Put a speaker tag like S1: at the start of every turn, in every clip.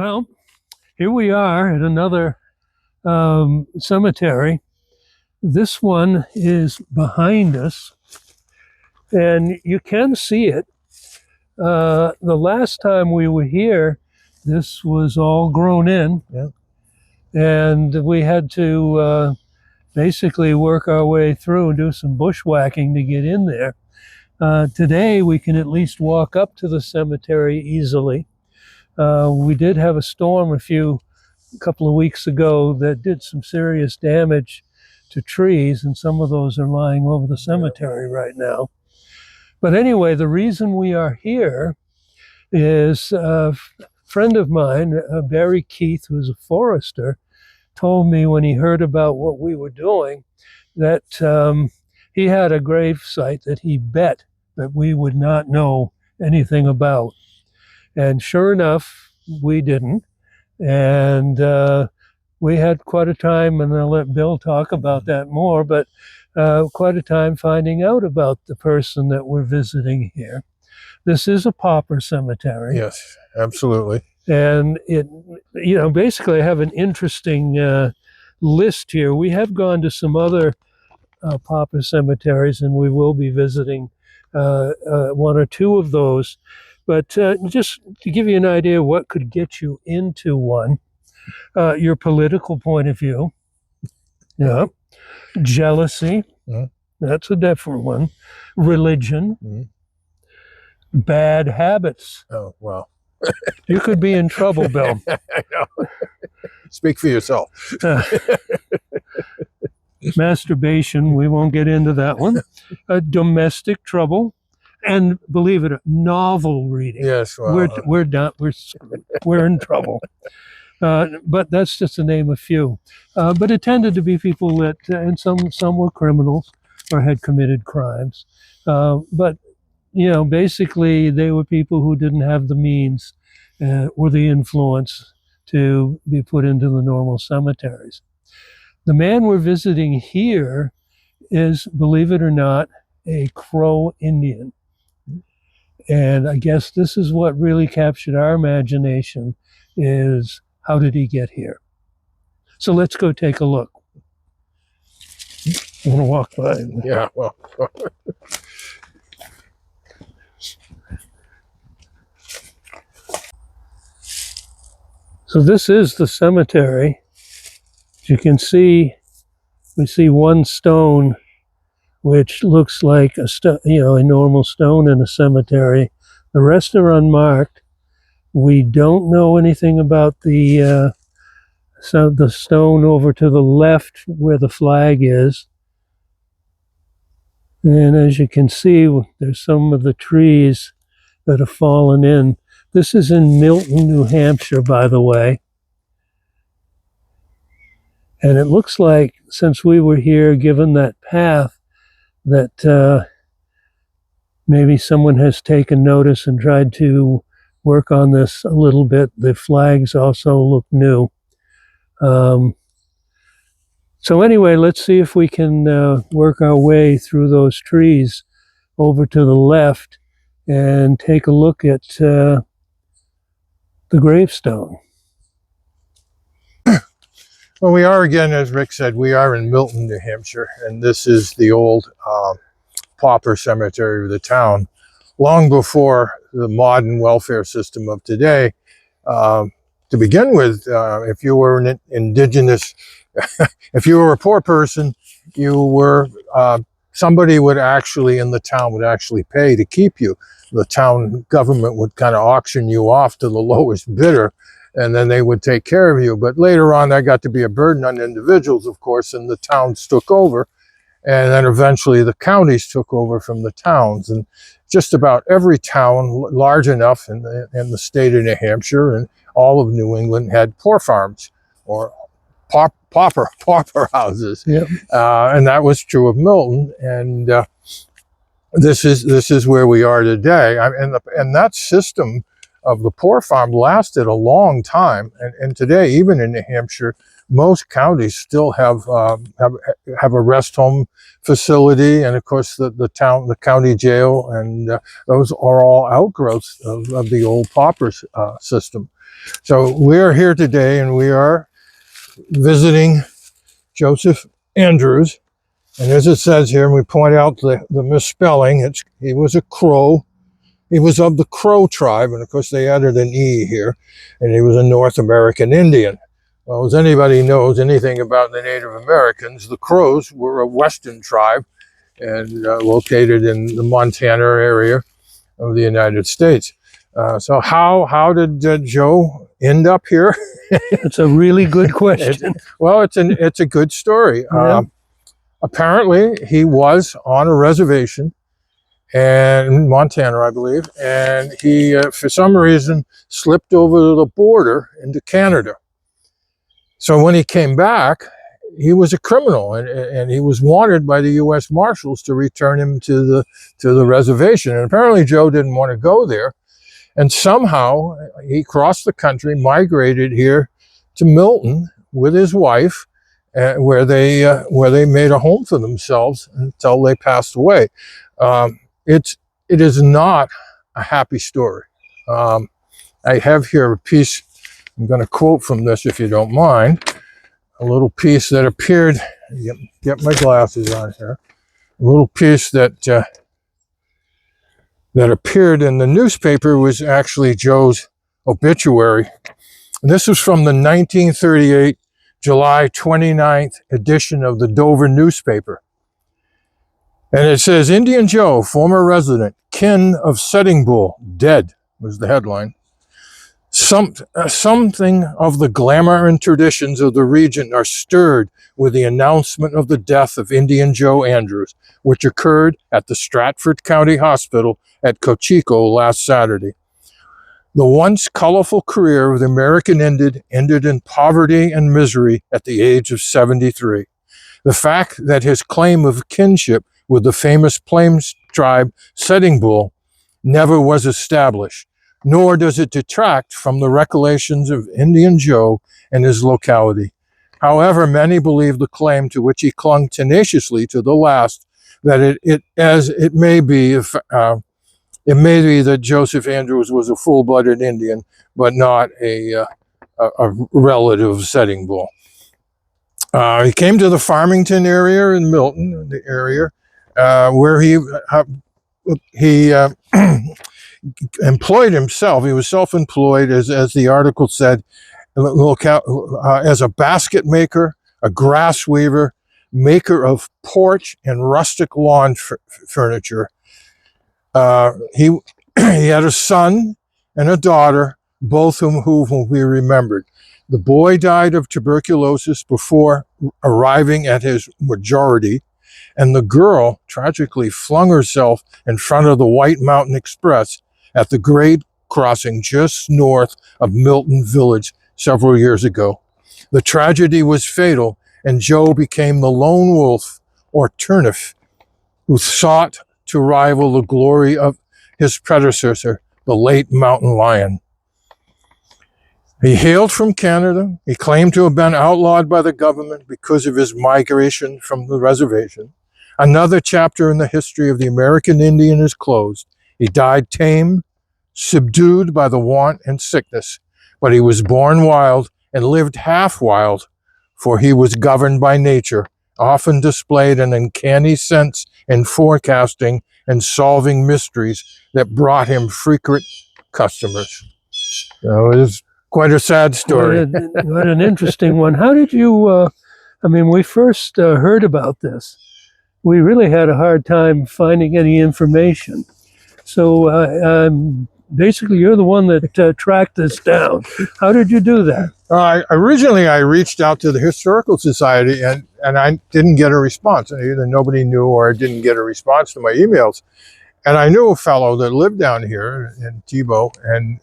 S1: Well, here we are at another cemetery. This one is behind us, and you can see it. The last time we were here, this was all grown in, and we had to basically work our way through and do some bushwhacking to get in there. Today, we can at least walk up to the cemetery easily. We did have a storm a couple of weeks ago that did some serious damage to trees, and some of those are lying over the cemetery right now. But anyway, the reason we are here is a friend of mine, Barry Keith, who's a forester, told me when he heard about what we were doing that he had a grave site that he bet that we would not know anything about. And sure enough, we didn't. And we had quite a time, and I'll let Bill talk about that more, but quite a time finding out about the person that we're visiting here. This is a pauper cemetery.
S2: Yes, absolutely.
S1: And it, basically I have an interesting list here. We have gone to some other pauper cemeteries, and we will be visiting one or two of those. But just to give you an idea what could get you into one, your political point of view, jealousy, that's a different one, religion, bad habits.
S2: Oh, well.
S1: You could be in trouble, Bill.
S2: I know. Speak for yourself.
S1: Masturbation, we won't get into that one. Domestic trouble. And believe it, novel reading.
S2: Yes, well,
S1: we're done. We're in trouble. But that's just to name a few. But it tended to be people that, and some were criminals or had committed crimes. But basically they were people who didn't have the means or the influence to be put into the normal cemeteries. The man we're visiting here is, believe it or not, a Crow Indian. And I guess this is what really captured our imagination, is how did he get here? So let's go take a look. I want to walk by.
S2: Yeah, well.
S1: So this is the cemetery. As you can see, we see one stone which looks like a normal stone in a cemetery. The rest are unmarked. We don't know anything about the stone over to the left where the flag is. And as you can see, there's some of the trees that have fallen in. This is in Milton, New Hampshire, by the way. And it looks like, since we were here, given that path, that maybe someone has taken notice and tried to work on this a little bit. The flags also look new. So anyway, let's see if we can work our way through those trees over to the left and take a look at the gravestone.
S2: Well, we are, again, as Rick said, we are in Milton, New Hampshire, and this is the old pauper cemetery of the town, long before the modern welfare system of today. To begin with, if you were an indigenous, if you were a poor person, you were, somebody would actually, in the town, would actually pay to keep you. The town government would kind of auction you off to the lowest bidder, and then they would take care of you. But later on, that got to be a burden on individuals, of course, and the towns took over. And then eventually the counties took over from the towns. And just about every town large enough in the state of New Hampshire and all of New England had poor farms or pauper houses.
S1: Yep.
S2: And that was true of Milton. And this is where we are today. And that system of the poor farm lasted a long time. And today, even in New Hampshire, most counties still have a rest home facility, and of course the county jail, and those are all outgrowths of the old pauper system. So we're here today, and we are visiting Joseph Andrews. And as it says here, and we point out the misspelling, he was a Crow. He was of the Crow tribe, and of course they added an E here, and he was a North American Indian. Well, as anybody knows anything about the Native Americans, the Crows were a Western tribe and located in the Montana area of the United States. So how did Joe end up here?
S1: It's a really good question.
S2: Well, it's a good story.
S1: Yeah.
S2: Apparently, he was on a reservation in Montana, I believe, and he, for some reason, slipped over the border into Canada. So when he came back, he was a criminal, and he was wanted by the U.S. Marshals to return him to the reservation. And apparently, Joe didn't want to go there, and somehow he crossed the country, migrated here to Milton with his wife, where they made a home for themselves until they passed away. It is not a happy story. I have here a piece. I'm going to quote from this, if you don't mind. A little piece that appeared. Get my glasses on here. A little piece that appeared in the newspaper was actually Joe's obituary. And this was from the 1938 July 29th edition of the Dover newspaper. And it says, Indian Joe, former resident, kin of Sitting Bull, dead, was the headline. Something of the glamour and traditions of the region are stirred with the announcement of the death of Indian Joe Andrews, which occurred at the Stratford County Hospital at Cocheco last Saturday. The once colorful career of the American ended in poverty and misery at the age of 73. The fact that his claim of kinship with the famous Plains tribe Sitting Bull never was established, nor does it detract from the recollections of Indian Joe and his locality. However, many believe the claim to which he clung tenaciously to the last, that it may be that Joseph Andrews was a full-blooded Indian, but not a relative of Sitting Bull. He came to the Farmington area in Milton, the area where he employed himself. He was self-employed, as the article said, as a basket maker, a grass weaver, maker of porch and rustic lawn furniture. He had a son and a daughter, both whom we remembered. The boy died of tuberculosis before arriving at his majority, and the girl tragically flung herself in front of the White Mountain Express at the grade crossing just north of Milton Village several years ago. The tragedy was fatal, and Joe became the lone wolf, or turnip, who sought to rival the glory of his predecessor, the late mountain lion. He hailed from Canada. He claimed to have been outlawed by the government because of his migration from the reservation. Another chapter in the history of the American Indian is closed. He died tame, subdued by the want and sickness, but he was born wild and lived half wild, for he was governed by nature, often displayed an uncanny sense in forecasting and solving mysteries that brought him frequent customers. So it is quite a sad story.
S1: What an interesting one. How did you, we first heard about this. We really had a hard time finding any information. So basically, you're the one that tracked this down. How did you do that?
S2: Originally, I reached out to the Historical Society, and I didn't get a response. Either nobody knew or I didn't get a response to my emails. And I knew a fellow that lived down here in Tebow, and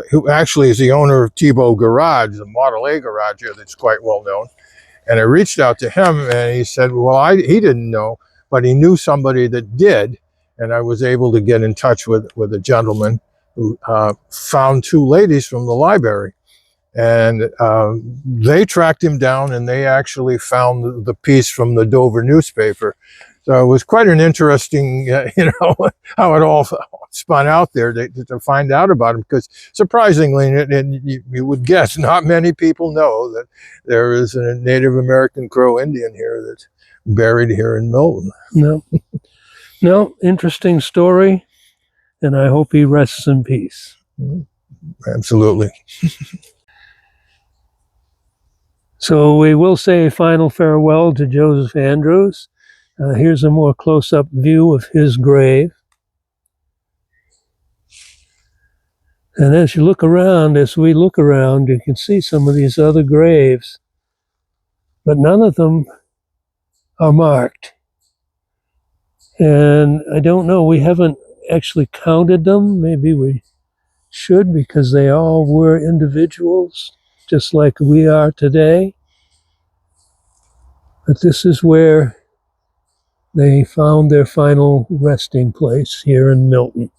S2: who actually is the owner of Tebow Garage, the Model A garage here that's quite well known. And I reached out to him, and he said, well, he didn't know, but he knew somebody that did. And I was able to get in touch with a gentleman who found two ladies from the library. And they tracked him down, and they actually found the piece from the Dover newspaper. So it was quite an interesting, how it all spun out there to find out about him, because surprisingly, and you would guess, not many people know that there is a Native American Crow Indian here that's buried here in Milton.
S1: No, no, interesting story, and I hope he rests in peace.
S2: Absolutely.
S1: So we will say a final farewell to Joseph Andrews. Here's a more close-up view of his grave. And as we look around, you can see some of these other graves, but none of them are marked. And I don't know, we haven't actually counted them. Maybe we should, because they all were individuals, just like we are today. But this is where they found their final resting place here in Milton.